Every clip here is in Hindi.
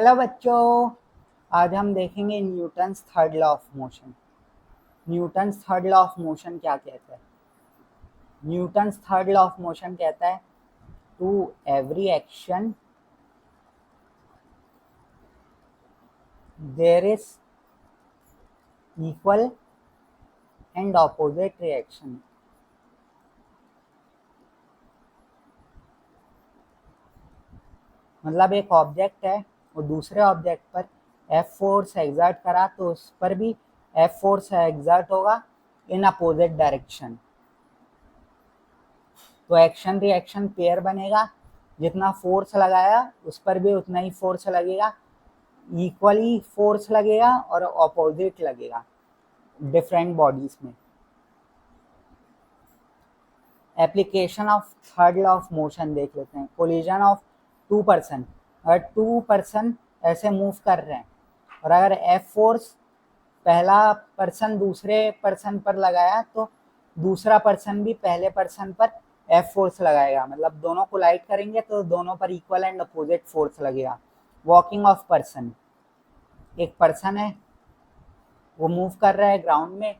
हेलो बच्चों, आज हम देखेंगे Newton's third law of motion. Newton's third law of motion क्या कहता है? Newton's third law of motion कहता है to every action there is equal and opposite reaction. मतलब एक ऑब्जेक्ट है, वो दूसरे ऑब्जेक्ट पर एफ फोर्स एग्जर्ट करा तो उस पर भी एफ फोर्स एग्जर्ट होगा इन अपोजिट डायरेक्शन। तो एक्शन रिएक्शन पेयर बनेगा, जितना फोर्स लगाया उस पर भी उतना ही फोर्स लगेगा, इक्वली फोर्स लगेगा और ऑपोजिट लगेगा डिफरेंट बॉडीज में। Application of third law of motion देख लेते हैं। कोलिजन ऑफ टू पर्सन, अगर टू पर्सन ऐसे मूव कर रहे हैं और अगर एफ फोर्स पहला पर्सन दूसरे पर्सन पर लगाया तो दूसरा पर्सन भी पहले पर्सन पर एफ फोर्स लगाएगा, मतलब दोनों कोलाइड करेंगे तो दोनों पर इक्वल एंड अपोजिट फोर्स लगेगा। वॉकिंग ऑफ पर्सन, एक पर्सन है वो मूव कर रहा है ग्राउंड में,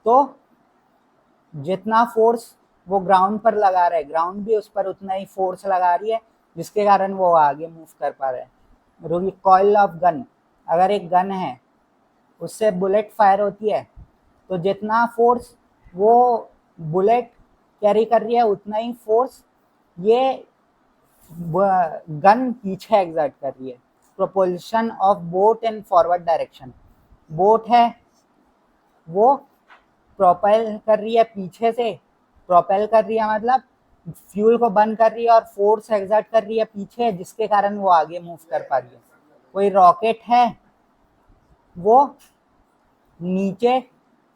तो जितना फोर्स वो ग्राउंड पर लगा रहा है ग्राउंड भी उस पर उतना ही फोर्स लगा रही है, जिसके कारण वो आगे मूव कर पा रहा है। रिकॉइल ऑफ गन, अगर एक गन है उससे बुलेट फायर होती है तो जितना फोर्स वो बुलेट कैरी कर रही है उतना ही फोर्स ये गन पीछे एग्जर्ट कर रही है। Propulsion of boat in forward direction, boat है वो प्रोपेल कर रही है पीछे से, प्रोपेल कर रही है मतलब फ्यूल को बर्न कर रही है और फोर्स एग्जर्ट कर रही है पीछे, जिसके कारण वो आगे मूव कर पा रही है। कोई रॉकेट है वो नीचे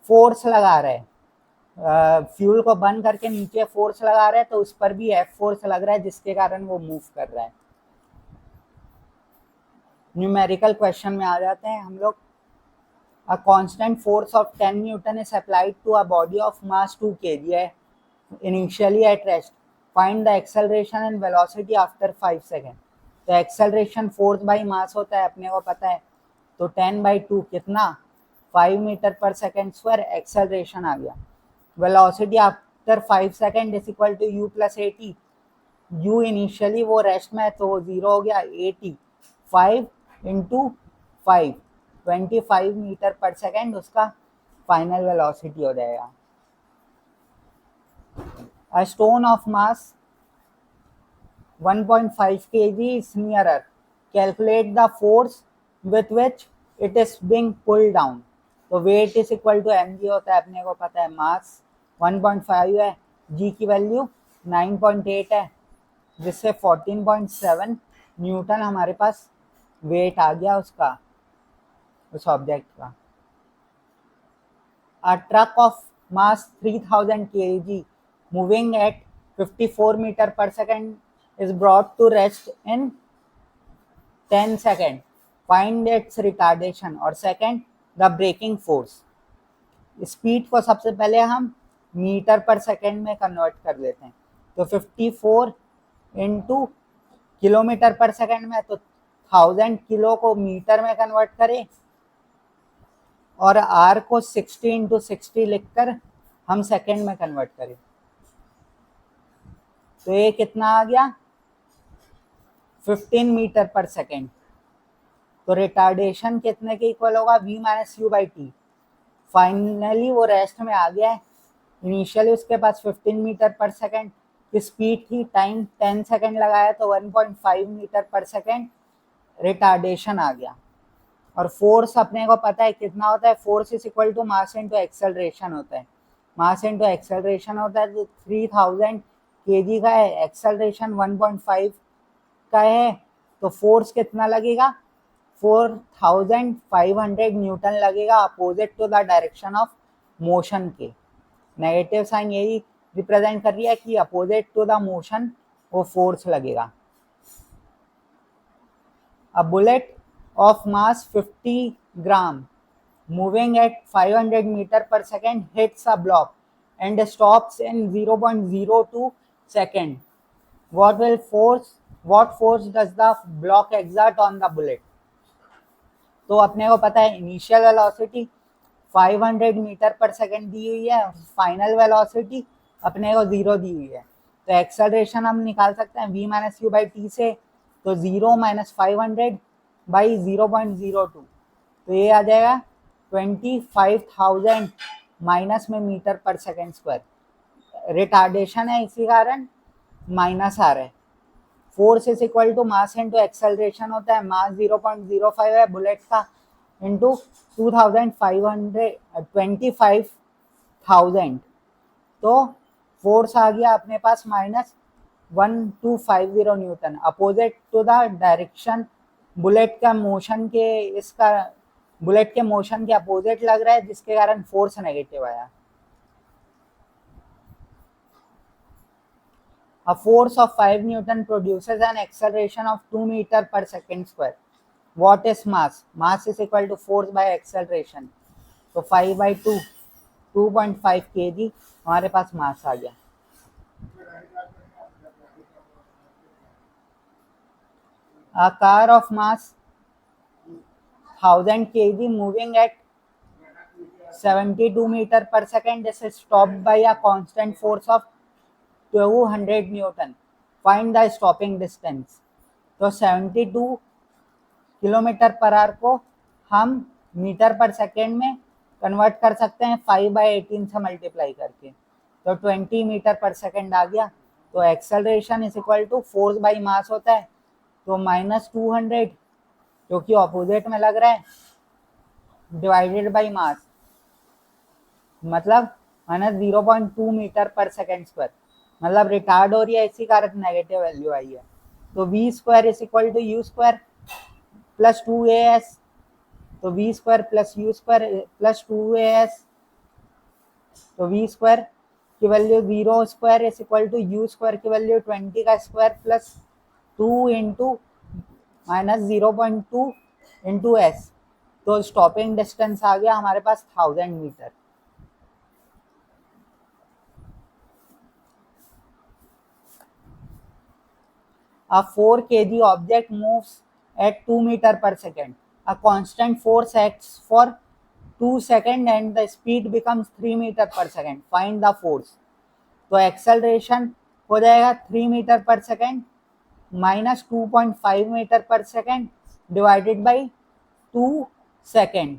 फोर्स लगा रहा है, फ्यूल को बर्न करके नीचे फोर्स लगा रहा है तो उस पर भी एफ फोर्स लग रहा है, जिसके कारण वो मूव कर रहा है। न्यूमेरिकल क्वेश्चन में आ जाते हैं हम लोग। A constant force of 10 Newton is applied to a body of mass 2 kg है initially at rest. Find the acceleration and velocity after 5 seconds. तो acceleration force by mass होता है, अपने को पता है, तो 10/2 कितना 5 मीटर पर सेकेंड स्क्वायर एक्सेलरेशन आ गया। Velocity after 5 second is equal to u plus AT। u initially वो रेस्ट में है तो वो 0 हो गया, AT 5 × 5 25 मीटर पर सेकेंड उसका फाइनल वेलोसिटी हो जाएगा। A stone of mass 1.5 kg is nearer. Calculate the force with which it is being pulled down. तो weight is equal to mg होता है, अपने को पता है मास 1.5 है, g की वैल्यू 9.8 है, जिससे 14.7 न्यूटन हमारे पास वेट आ गया उसका, उस ऑब्जेक्ट का। A truck of mass 3000 kg moving at 54 meter per second is brought to rest in 10 seconds. Find its retardation और second the braking force. Speed को सबसे पहले हम मीटर पर सेकेंड में कन्वर्ट कर लेते हैं, तो 54 × किलोमीटर पर सेकेंड में, तो 1000 किलो को मीटर में कन्वर्ट करें और r को 60 × 60 लिखकर हम सेकेंड में कन्वर्ट करें, तो ये कितना आ गया 15 मीटर पर सेकेंड। तो रिटार्डेशन कितने के इक्वल होगा v - u/t। फाइनली वो रेस्ट में आ गया है, इनिशियली उसके पास 15 मीटर पर सेकेंड की स्पीड थी, टाइम 10 सेकेंड लगाया तो 1.5 मीटर पर सेकेंड रिटार्डेशन आ गया। और फोर्स अपने को पता है कितना होता है, force is equal to mass into acceleration होता है, मास इनटू एक्सेलरेशन होता है, तो 3000 kg का है, एक्सेलरेशन 1.5 का है, तो फोर्स कितना लगेगा 4500 न्यूटन लगेगा opposite to the direction of motion के। नेगेटिव साइन यही रिप्रेजेंट कर रही है कि अपोजिट टू द मोशन वो फोर्स लगेगा। A bullet of mass 50 gram moving at 500 meter per second hits a block and stops in 0.02 second. What will force what force does the block exert on the bullet. तो अपने को पता है इनिशियल वेलोसिटी 500 मीटर पर सेकेंड दी हुई है, फाइनल वेलोसिटी अपने को 0 दी हुई है। तो एक्सेलरेशन हम निकाल सकते हैं v minus you by T से, तो 0 माइनस 500 बाई 0.02, तो ये आ जाएगा 25,000 माइनस में मीटर पर सेकेंड स्क्वायर। रिटार्डेशन है इसी कारण माइनस आ रहा है। Force is equal to mass into acceleration होता है, मास 0.05 है बुलेट का, इंटू 25,000, तो फोर्स आ गया अपने पास minus 1250 newton, opposite to the direction bullet का मोशन के, इसका बुलेट के मोशन के अपोजिट लग रहा है, जिसके कारण फोर्स नेगेटिव आया। A force of 5 Newton produces an acceleration of 2 meter per second square. What is mass? Mass is equal to force by acceleration. तो 5 by 2, 2.5 kg हमारे पास मास आ गया। A car of mass 1000 kg moving at 72 meter per second is stopped by a constant force of 200 Newton. Find the stopping distance. तो 72 किलोमीटर पर आवर को हम मीटर पर सेकेंड में कन्वर्ट कर सकते हैं 5/18 से मल्टीप्लाई करके, तो 20 मीटर पर सेकेंड आ गया। तो acceleration is equal to force by mass होता है, तो -200 जो कि ऑपोजिट में लग रहा है, डिवाइडेड बाई मास, मतलब -0.2 मीटर पर सेकेंड स्क्वायर, मतलब रिटार्ड हो रही है, इसी कारण नेगेटिव वैल्यू आई है। तो v square is equal to u square plus 2as, तो v square plus u square plus 2as, तो v स्क्वायर की value 0 square is equal to u square की वैल्यू 20 का square plus 2 into minus 0.2 into s, तो स्टॉपिंग डिस्टेंस आ गया हमारे पास 1000 metre. A 4 kg object moves at 2 meter per second. A constant force acts for 2 seconds and the speed becomes 3 meter per second. Find the force. तो एक्सेलरेशन हो जाएगा 3 मीटर पर सेकेंड माइनस 2.5 मीटर पर सेकेंड डिवाइडेड बाई 2 सेकेंड,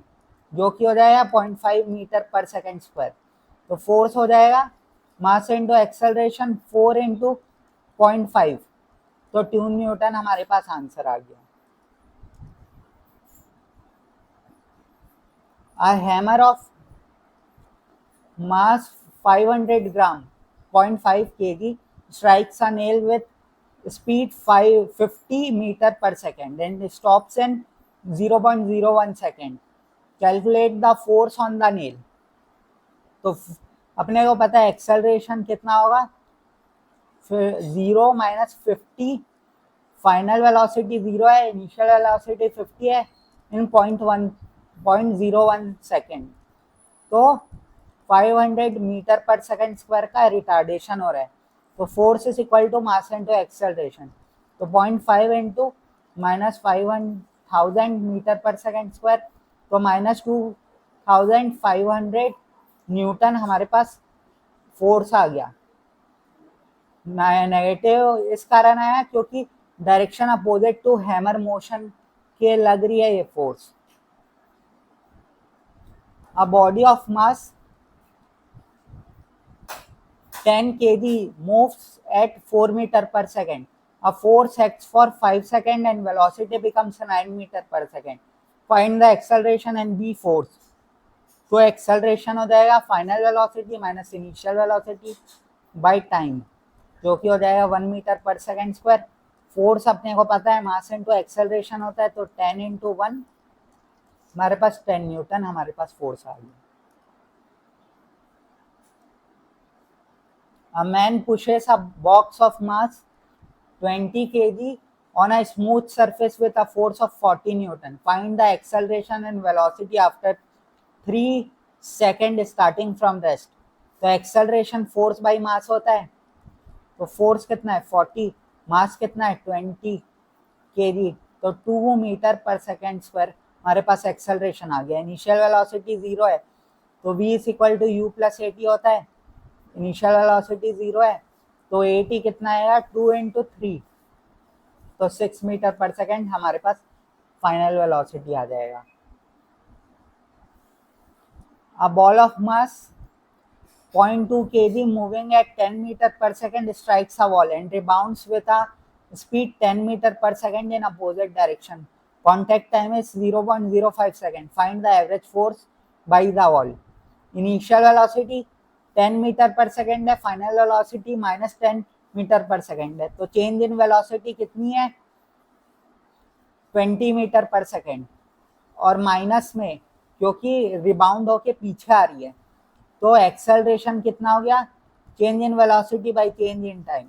जो कि हो जाएगा 0.5 मीटर पर सेकेंड स्क्वायर। तो फोर्स हो जाएगा मास इंटू एक्सेलरेशन 4 इंटू 0.5, तो 2 न्यूटन हमारे पास आंसर आ गया। A hammer of mass 500 gram 0.5 kg strikes a nail with speed 50 meter per second and stops in 0.01 second. Calculate the force on the nail. तो अपने को पता है एक्सेलरेशन कितना होगा, 0 माइनस 50, फाइनल वेलोसिटी 0 है, इनिशियल वेलोसिटी 50 है, इन 0.01 सेकेंड, तो 500 मीटर पर सेकेंड स्क्वायर का रिटार्डेशन हो रहा है। तो force is equal to mass into acceleration, तो 0.5 इंटू माइनस 500 मीटर पर सेकेंड स्क्वायर, तो माइनस 2500 न्यूटन हमारे पास फोर्स आ गया। नेगेटिव इस कारण आया क्योंकि direction opposite to hammer motion के लग रही है ये force. A body of mass 10 kg moves at 4 meter per second. A force acts for 5 seconds and velocity becomes 9 meter per second. Find the acceleration and b force. तो एक्सेलरेशन हो जाएगा final velocity minus initial velocity by time, जो कि हो जाएगा 1 मीटर पर सेकेंड स्क्वायर। फोर्स अपने को पता है मास इंटू एक्सेलरेशन होता है, तो 10 इंटू 1 हमारे पास 10 न्यूटन हमारे पास फोर्स आ गया। A man pushes a box of mass 20 kg on a smooth surface with a force of 40 Newton. Find the acceleration and velocity after 3 seconds starting from rest. तो एक्सेलरेशन फोर्स बाई मास होता है, तो फोर्स कितना है 40 मास कितना है 20 kg, तो 2 मीटर पर सेकेंड स्क्वायर हमारे पास एक्सेलरेशन आ गया। इनिशियल वेलोसिटी 0 है तो v is equal to u plus a t होता है। इनिशियल वेलोसिटी 0 है तो ए टी कितना आएगा 2 इंटू 3, तो 6 मीटर पर सेकेंड हमारे पास फाइनल वेलोसिटी आ जाएगा। A ball of mass 0.2 kg moving at 10 meter per second strikes a wall and rebounds with a speed 10 meter per second in opposite direction. Contact time is 0.05 second. Find the average force by the wall. Initial velocity 10 metre पर सेकेंड है, फाइनल वेलोसिटी माइनस 10 मीटर पर सेकेंड है, तो चेंज इन वेलोसिटी कितनी है 20 मीटर पर सेकेंड, और माइनस में क्योंकि रिबाउंड होके पीछे आ रही है तो एक्सेलरेशन कितना हो गया change in velocity by change in time,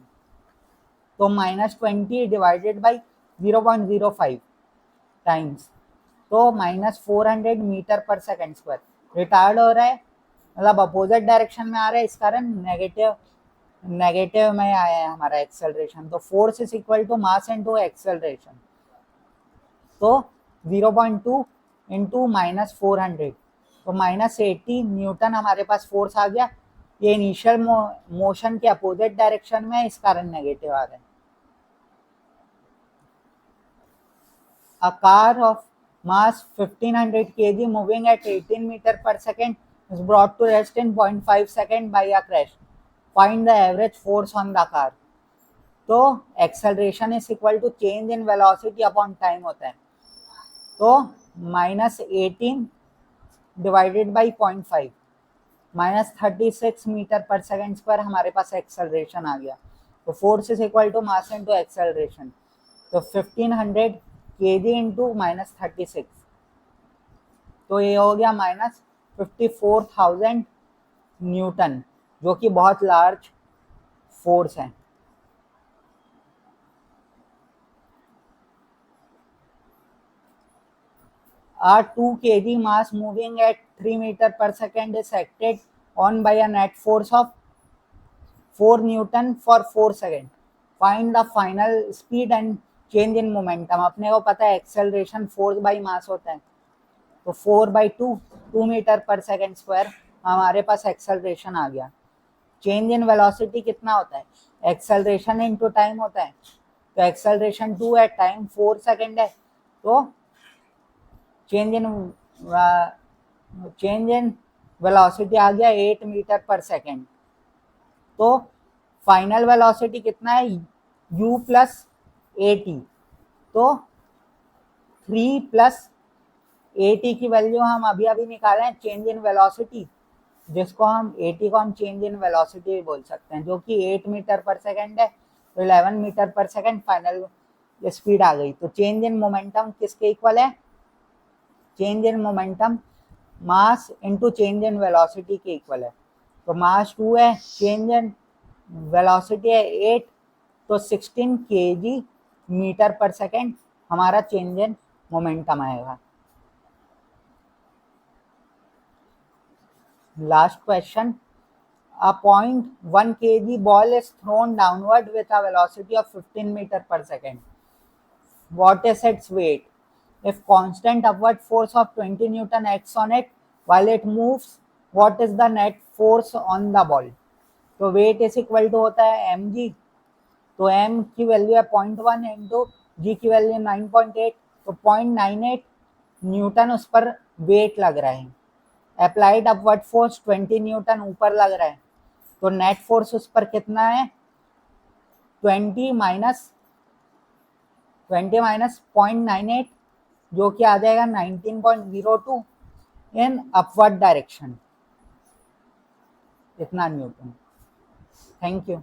तो -20 डिवाइडेड बाय 0.05 टाइम्स, तो -400 मीटर पर सेकेंड स्क्वायर। रिटार्ड हो रहा है मतलब अपोजिट डायरेक्शन में आ रहा है, इस कारण नेगेटिव में आया है हमारा एक्सेलरेशन। तो force is equal to mass into acceleration, तो 0.2 इंटू -400, तो -80 न्यूटन हमारे पास फोर्स आ गया। ये इनिशियल मोशन के अपोजिट डायरेक्शन में, इस कारण नेगेटिव आ रहा है। A car of mass 1500 kg moving at 18 meter per second is brought to rest in 0.5 second by a crash. Find the average force on the car. तो acceleration is equal to change in velocity upon time होता है, तो -18 डिवाइडेड बाई 0.5 -36 मीटर पर सेकेंड स्क्वायर हमारे पास एक्सेलरेशन आ गया। तो force is equal to mass into acceleration, तो 1500 kg इंटू -36, तो ये हो गया -54,000 न्यूटन, जो कि बहुत लार्ज फोर्स है। A 2 kg mass moving at 3 meter per second is acted on by a net force of 4 Newton for 4 seconds. Find the final speed and change in momentum. अपने को पता है एक्सेलरेशन फोर्स बाई मास होता है, तो 4/2 2 मीटर पर सेकेंड स्क्वायर हमारे पास एक्सेलरेशन आ गया। चेंज इन वेलोसिटी कितना होता है एक्सेलरेशन इनटू टाइम होता है, तो एक्सेलरेशन 2 है, टाइम 4 सेकेंड है, तो चेंज इन वेलोसिटी आ गया 8 मीटर पर सेकेंड। तो फाइनल वेलोसिटी कितना है u प्लस ए टी, तो 3 प्लस ए टी की वैल्यू हम अभी निकाले हैं चेंज इन वेलोसिटी, जिसको हम ए टी को हम चेंज इन वेलोसिटी भी बोल सकते हैं, जो कि 8 मीटर पर सेकेंड है, तो 11 मीटर पर सेकेंड फाइनल स्पीड आ गई। तो चेंज इन मोमेंटम किसके इक्वल है, change in momentum mass into change in velocity के इक्वल है। तो मास 2 है, चेंज इन वेलोसिटी है 8, तो 16 kg मीटर पर सेकेंड हमारा चेंज इन मोमेंटम आएगा। Last question, a 0.1 kg ball is thrown downward with a velocity of 15 meter per second. What is its weight? If constant upward force of 20 Newton acts on it while it moves, what is the net force on the ball? तो वेट इज इक्वल टू होता है mg, तो m की वैल्यू है 0.1 इंटू जी की वैल्यू 9.8, तो 0.98 न्यूटन उस पर वेट लग रहा है। अप्लाइड अपवर्ड फोर्स 20 न्यूटन ऊपर लग रहा है, तो नेट फोर्स उस पर कितना है 20 माइनस 0.98, जो कि आ जाएगा 19.02 इन अपवर्ड डायरेक्शन, इतना न्यूटन। Thank you.